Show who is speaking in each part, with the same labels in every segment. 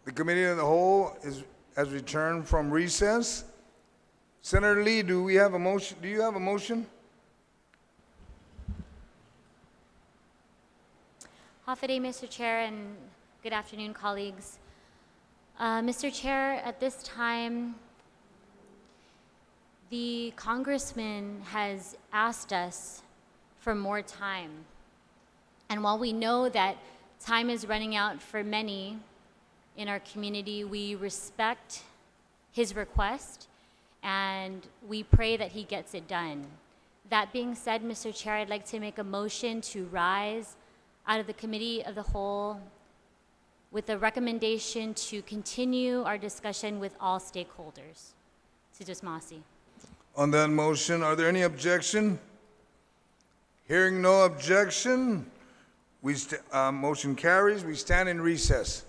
Speaker 1: The committee of the whole has returned from recess. Senator Lee, do we have a motion? Do you have a motion?
Speaker 2: Half a day, Mr. Chair, and good afternoon, colleagues. Mr. Chair, at this time, the congressman has asked us for more time. And while we know that time is running out for many in our community, we respect his request and we pray that he gets it done. That being said, Mr. Chair, I'd like to make a motion to rise out of the committee of the whole with a recommendation to continue our discussion with all stakeholders. Sujus Masi.
Speaker 1: On that motion, are there any objection? Hearing no objection, motion carries. We stand in recess.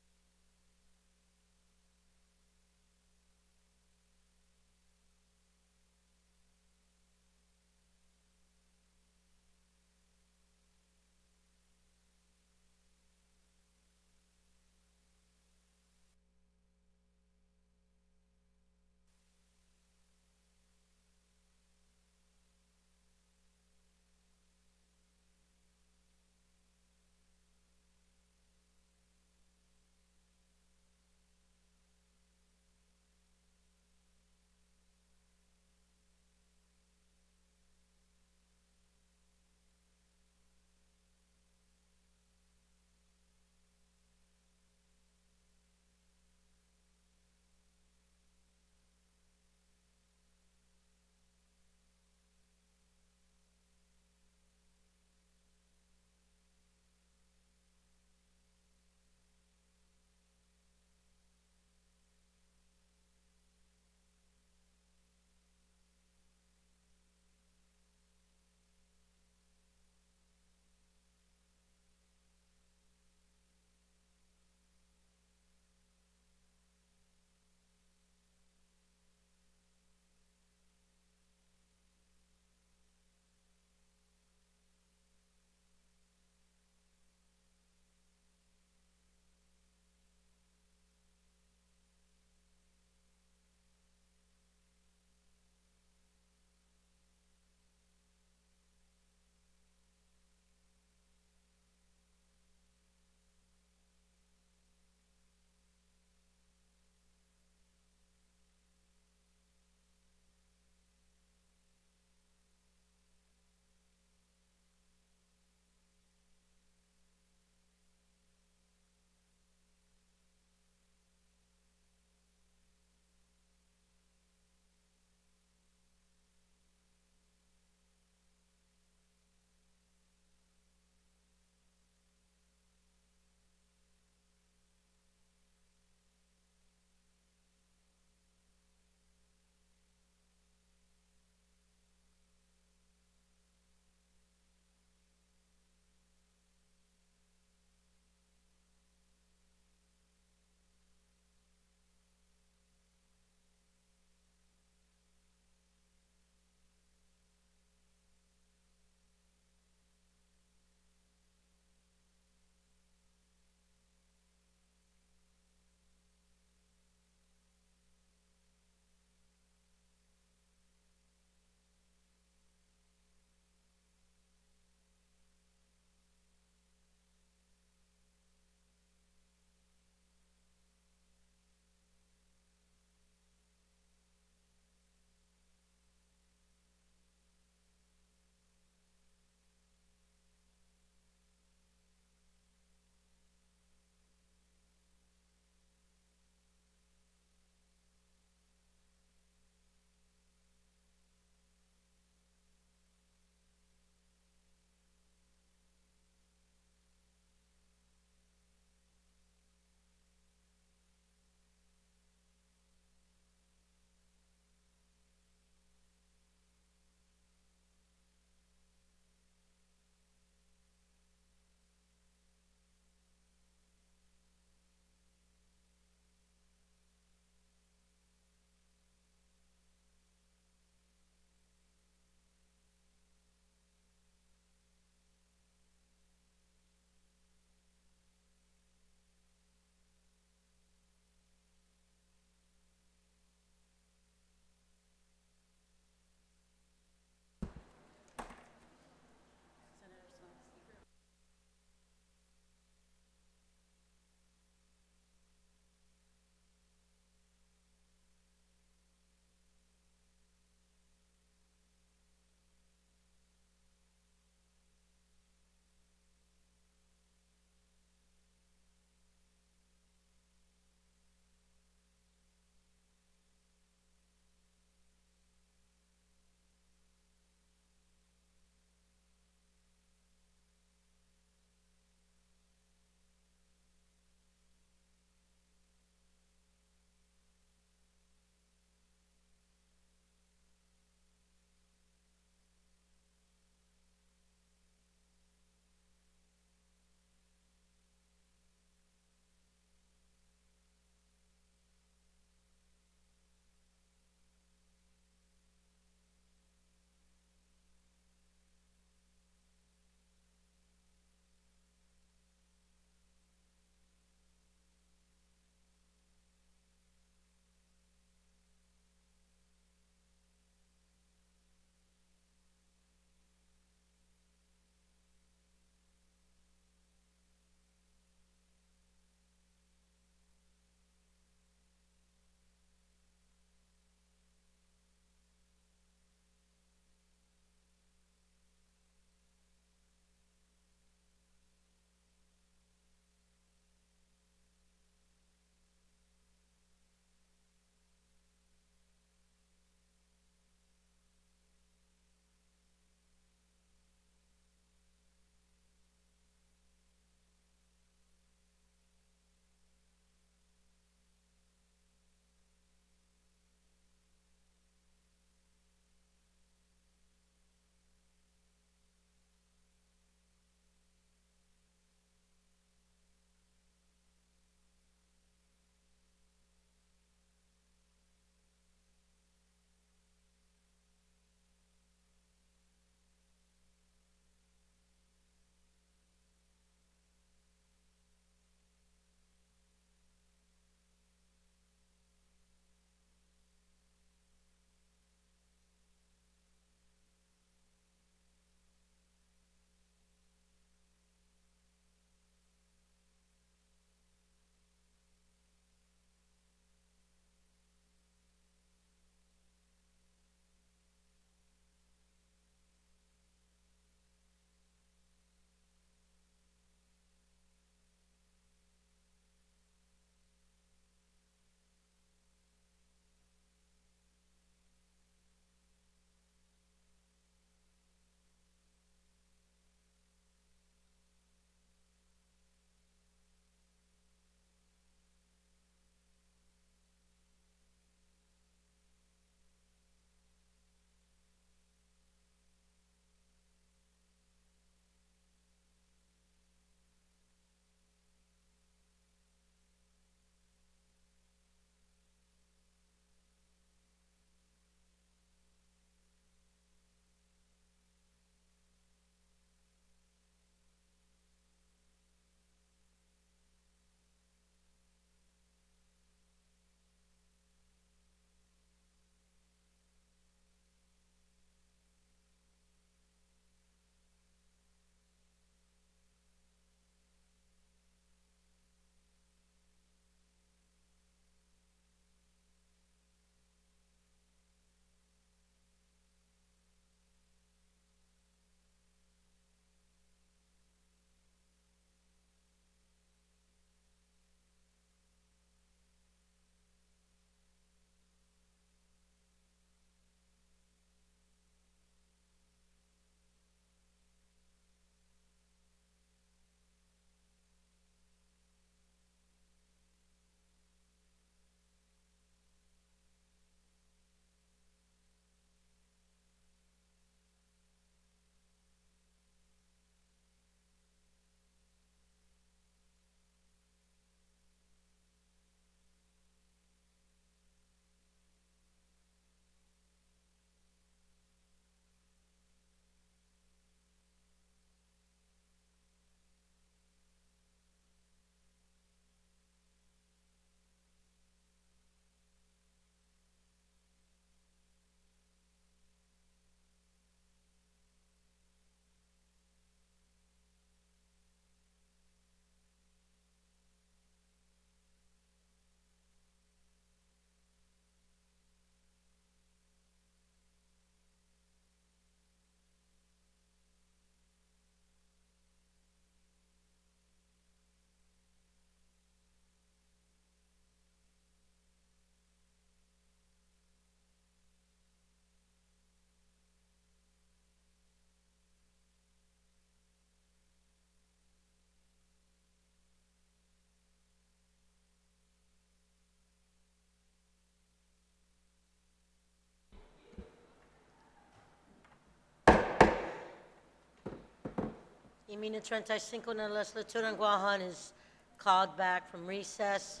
Speaker 3: Y minuto 35 na legislatura ng Guahan is called back from recess.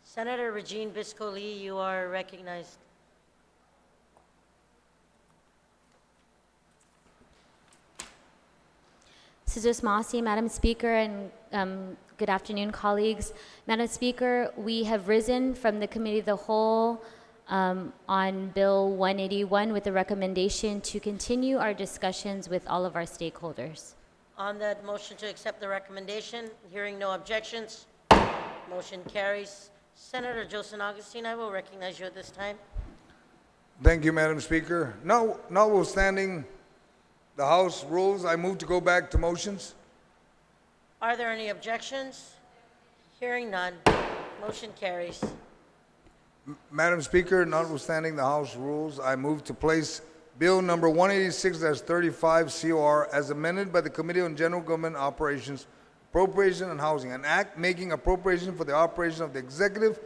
Speaker 3: Senator Regine Bisco-Lee, you are recognized.
Speaker 2: Mrs. Masi, Madam Speaker, and good afternoon, colleagues. Madam Speaker, we have risen from the Committee of the Whole on Bill 181 with the recommendation to continue our discussions with all of our stakeholders.
Speaker 3: On that motion to accept the recommendation, hearing no objections, motion carries. Senator Joseph Augustine, I will recognize you at this time.
Speaker 1: Thank you, Madam Speaker. Notwithstanding the House rules, I move to go back to motions.
Speaker 3: Are there any objections? Hearing none, motion carries.
Speaker 1: Madam Speaker, notwithstanding the House rules, I move to place Bill number 186-35 COR as amended by the Committee on General Government Operations, Appropriation and Housing, an act making appropriation for the operation of the executive,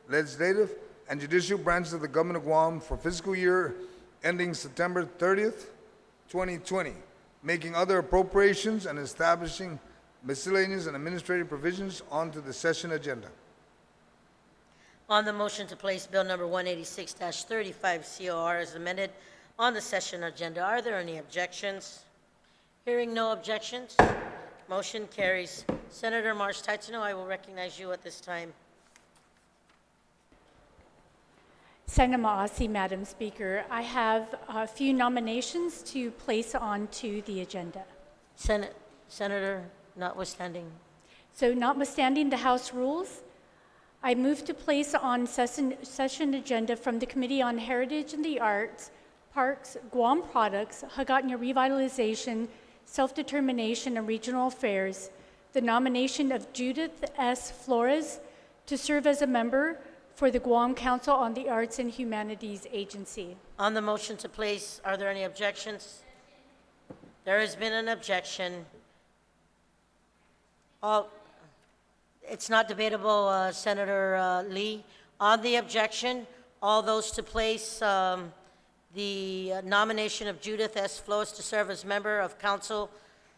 Speaker 1: legislative, and judicial branches of the Government of Guam for fiscal year ending September 30th, 2020, making other appropriations and establishing miscellaneous and administrative provisions onto the session agenda.
Speaker 3: On the motion to place Bill number 186-35 COR as amended on the session agenda, are there any objections? Hearing no objections, motion carries. Senator Marsh Taitano, I will recognize you at this time.
Speaker 4: Senator Maasi, Madam Speaker, I have a few nominations to place onto the agenda.
Speaker 3: Senator, notwithstanding.
Speaker 4: So notwithstanding the House rules, I move to place on session agenda from the Committee on Heritage and the Arts, Parks, Guam Products, Hagåtña Revitalization, Self-Determination, and Regional Affairs, the nomination of Judith S. Flores to serve as a member for the Guam Council on the Arts and Humanities Agency.
Speaker 3: On the motion to place, are there any objections? There has been an objection. It's not debatable, Senator Lee. On the objection, all those to place the nomination of Judith S. Flores to serve as member of council,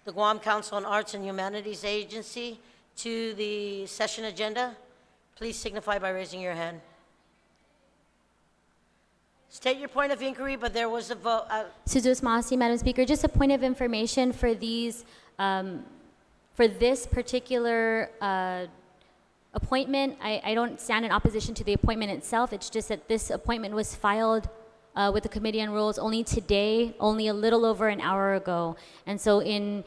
Speaker 3: the Guam Council on Arts and Humanities Agency, to the session agenda, please signify by raising your hand. State your point of inquiry, but there was a vote.
Speaker 2: Mrs. Masi, Madam Speaker, just a point of information for these, for this particular appointment. I don't stand in opposition to the appointment itself. It's just that this appointment was filed with the Committee on Rules only today, only a little over an hour ago. And so in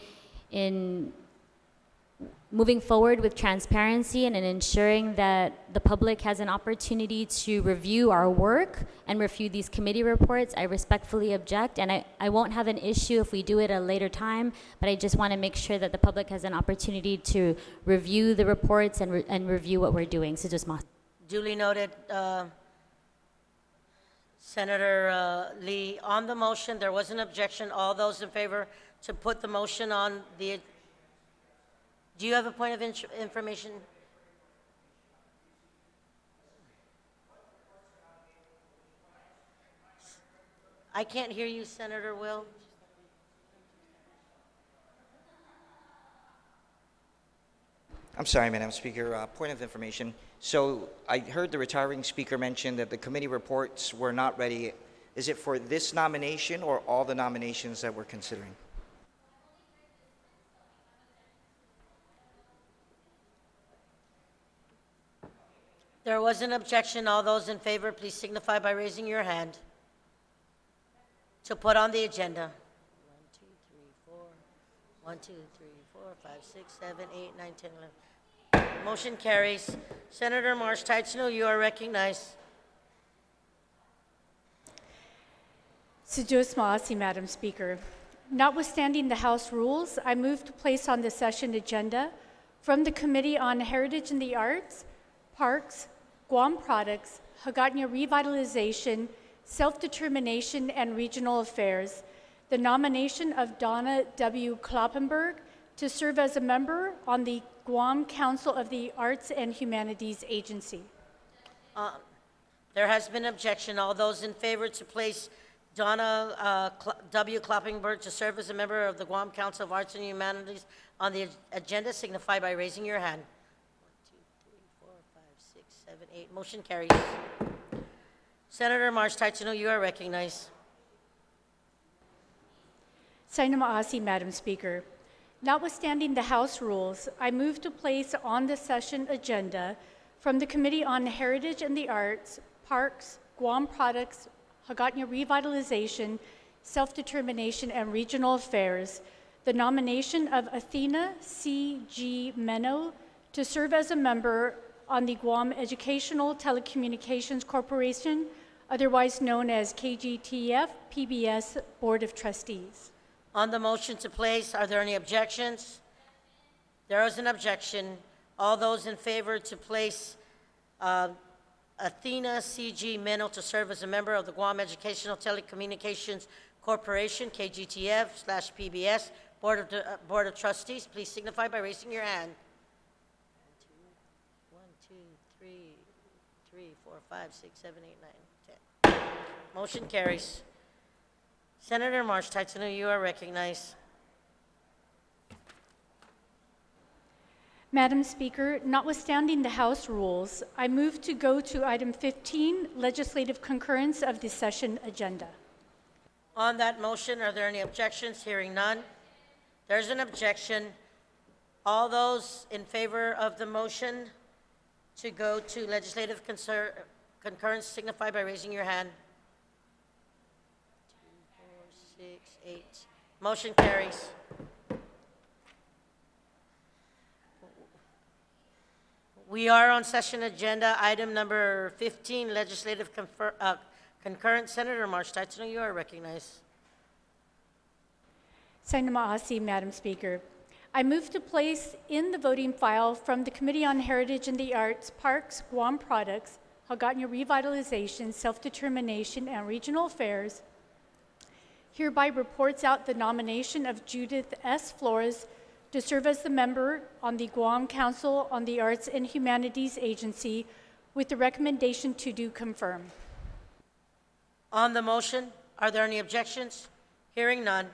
Speaker 2: moving forward with transparency and in ensuring that the public has an opportunity to review our work and review these committee reports, I respectfully object, and I won't have an issue if we do it at a later time, but I just want to make sure that the public has an opportunity to review the reports and review what we're doing. So just
Speaker 3: Duly noted. Senator Lee, on the motion, there was an objection. All those in favor to put the motion on the... Do you have a point of information? I can't hear you, Senator Will.
Speaker 5: I'm sorry, Madam Speaker. Point of information. So I heard the retiring speaker mention that the committee reports were not ready. Is it for this nomination or all the nominations that we're considering?
Speaker 3: There was an objection. All those in favor, please signify by raising your hand to put on the agenda. 1, 2, 3, 4, 5, 6, 7, 8, 9, 10, 11. Motion carries. Senator Marsh Taitano, you are recognized.
Speaker 4: Sujus Maasi, Madam Speaker. Notwithstanding the House rules, I move to place on the session agenda from the Committee on Heritage and the Arts, Parks, Guam Products, Hagåtña Revitalization, Self-Determination, and Regional Affairs, the nomination of Donna W. Kloppenberg to serve as a member on the Guam Council of the Arts and Humanities Agency.
Speaker 3: There has been objection. All those in favor to place Donna W. Kloppenberg to serve as a member of the Guam Council of Arts and Humanities on the agenda, signify by raising your hand. 1, 2, 3, 4, 5, 6, 7, 8. Motion carries. Senator March Taitsino, you are recognized.
Speaker 4: Saina Maasi, Madam Speaker. Notwithstanding the House rules, I move to place on the session agenda from the Committee on Heritage and the Arts, Parks, Guam Products, Hagåtña Revitalization, Self-Determination, and Regional Affairs, the nomination of Athena C.G. Meno to serve as a member on the Guam Educational Telecommunications Corporation, otherwise known as KGTF PBS Board of Trustees.
Speaker 3: On the motion to place, are there any objections? There is an objection. All those in favor to place Athena C.G. Meno to serve as a member of the Guam Educational Telecommunications Corporation, KGTF/PBS Board of Trustees, please signify by raising your hand. 1, 2, 3, 4, 5, 6, 7, 8, 9, 10. Motion carries. Senator March Taitsino, you are recognized.
Speaker 4: Madam Speaker, notwithstanding the House rules, I move to go to item 15, legislative concurrence of the session agenda.
Speaker 3: On that motion, are there any objections? Hearing none. There's an objection. All those in favor of the motion to go to legislative concurrence signify by raising your hand. 2, 4, 6, 8. Motion carries. We are on session agenda, item number 15, legislative concurrence. Senator March Taitsino, you are recognized.
Speaker 4: Saina Maasi, Madam Speaker. I move to place in the voting file from the Committee on Heritage and the Arts, Parks, Guam Products, Hagåtña Revitalization, Self-Determination, and Regional Affairs, hereby reports out the nomination of Judith S. Flores to serve as the member on the Guam Council on the Arts and Humanities Agency with the recommendation to do confirm.
Speaker 3: On the motion, are there any objections? Hearing none,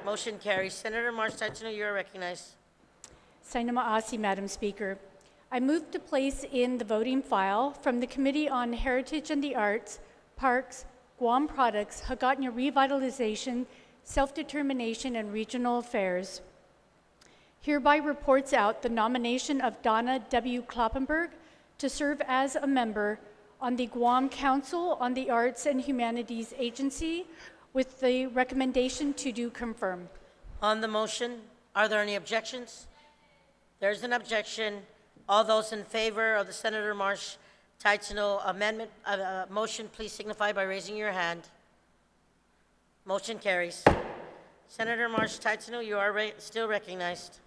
Speaker 3: motion carries. Senator March Taitsino, you are recognized.
Speaker 4: Saina Maasi, Madam Speaker. I move to place in the voting file from the Committee on Heritage and the Arts, Parks, Guam Products, Hagåtña Revitalization, Self-Determination, and Regional Affairs, hereby reports out the nomination of Donna W. Kloppenberg to serve as a member on the Guam Council on the Arts and Humanities Agency with the recommendation to do confirm.
Speaker 3: On the motion, are there any objections? There's an objection. All those in favor of the Senator March Taitsino amendment, motion, please signify by raising your hand. Motion carries. Senator March Taitsino, you are still recognized.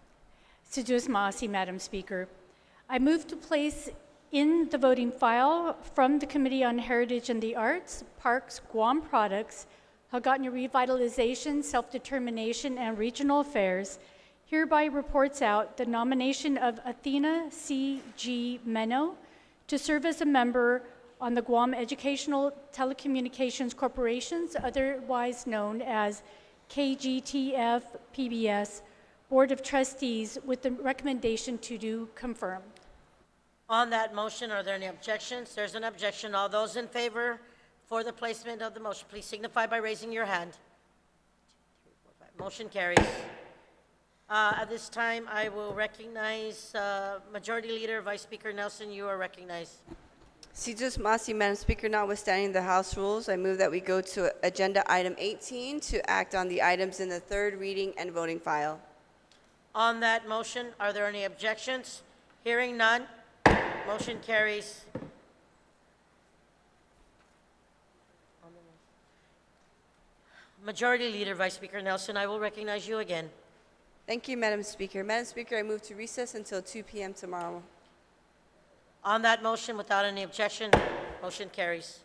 Speaker 4: Sijus Maasi, Madam Speaker. I move to place in the voting file from the Committee on Heritage and the Arts, Parks, Guam Products, Hagåtña Revitalization, Self-Determination, and Regional Affairs, hereby reports out the nomination of Athena C.G. Meno to serve as a member on the Guam Educational Telecommunications Corporations, otherwise known as KGTF PBS Board of Trustees with the recommendation to do confirm.
Speaker 3: On that motion, are there any objections? There's an objection. All those in favor for the placement of the motion, please signify by raising your hand. 2, 3, 4, 5. Motion carries. At this time, I will recognize Majority Leader, Vice Speaker Nelson. You are recognized.
Speaker 6: Sijus Masi, Madam Speaker, notwithstanding the House rules, I move that we go to agenda item 18 to act on the items in the third reading and voting file.
Speaker 3: On that motion, are there any objections? Hearing none, motion carries. Majority Leader, Vice Speaker Nelson, I will recognize you again.
Speaker 6: Thank you, Madam Speaker. Madam Speaker, I move to recess until 2 p.m. tomorrow.
Speaker 3: On that motion, without any objection, motion carries.